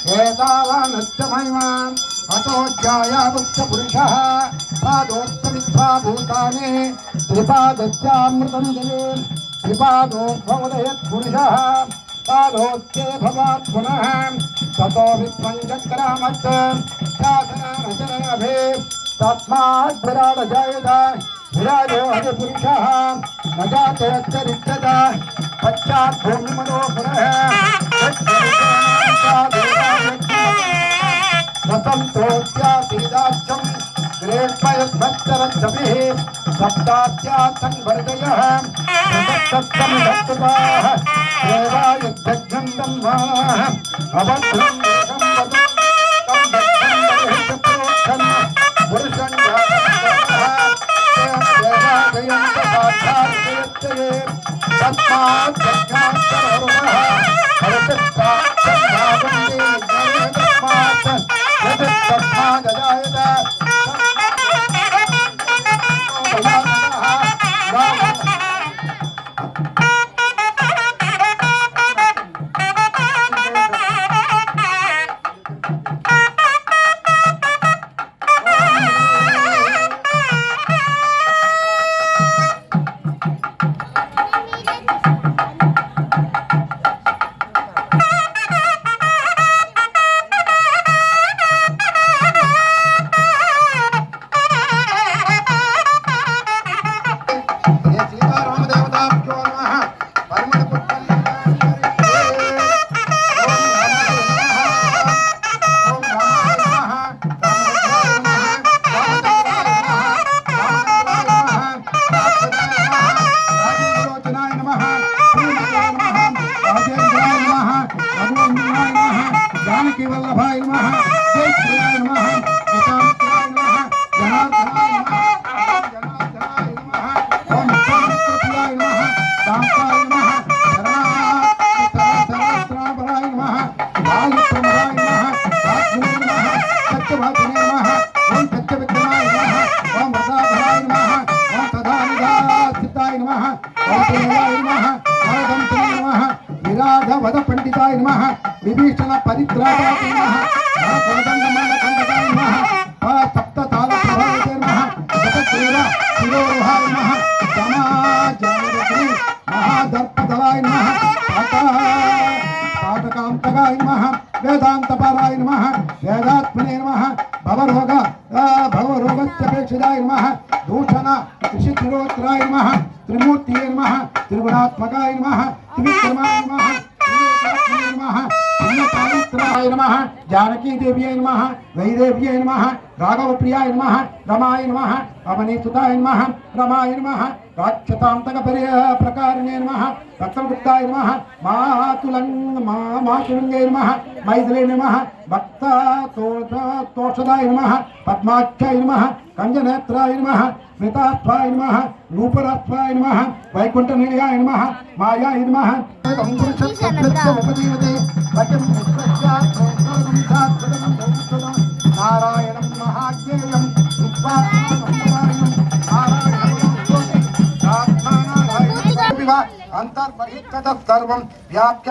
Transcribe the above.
एतावानत्यमहिमान् अतोऽध्यायावुत्तपुरुषः पादोत्तमित्वा भूतानि त्रिपादस्यामृतं जले त्रिपादो भवदयत्पुरुषः पादोत्ते भवात् पुनः ततो विश्वं चक्रामत् शासनानचरनभे तस्मात् विराडजायत विराजो हरिपुरुषः न जातयच्चरित्यत पश्चात् भूमिमनो पुनः वसन्तोऽस्यासीदाच्चं ग्रेष्मयद्भक्तरक्षभिः सप्तास्यात्सन् वर्गयः सप्तं दत्तपाः देवायुद्धज्ञं दम्भाः अभद्रं पुरुषं वदं तं दत्तं पुरुषं देवादयन्त साक्षात्ते तस्मात् प्रज्ञान्तरः जानकी वल्लभाय नमः जय श्री नमः जनार्दनाय नमः जनार्दनाय नमः ओम शांतिप्रियाय नमः दाताय नमः शरणागतराय नमः बालप्रमदाय नमः आत्मने नमः सत्यभागिने नमः ओम सत्यविक्रमाय नमः ओम वरदाधराय नमः ओम सदानिदासिताय नमः ओम प्रियाय नमः वरदंताय नमः विराधवद पंडिताय नमः विभीषण परित्रागाय नमः कोदंडमण्डकण्डकाय नमः सप्ततालप्रभाय नमः जगद्देव शिरोरुहाय नमः समाजायत्री महादर्पदलाय नमः पाटकान्तकाय नमः वेदान्तपाराय नमः वेदात्मने नमः भवरोगस्यपेक्षिताय नमः दूषण ऋषितिरोत्राय नमः त्रिमूर्तिये नमः त्रिगुणात्मकाय नमः त्रिविक्रमाय नमः नमः जानकी देव्यै नमः वैदेव्यै नमः राघवप्रियाय नमः रमाय नमः अवनीसुताय नमः रमाय नमः राक्षतान्तक प्रकारिणे नमः रक्तगुप्ताय नमः मातुलंगे नमः मैथिले नमः भक्त तोषदाय नमः पद्माख्याय नमः कंजनेत्राय नमः स्मितात्वाय नमः नूपुरात्वाय नमः वैकुंठनिलयाय नमः मायाय नमः नारायणं महाज्ञेयं अंतर्बहिर्गतं सर्वं व्याप्य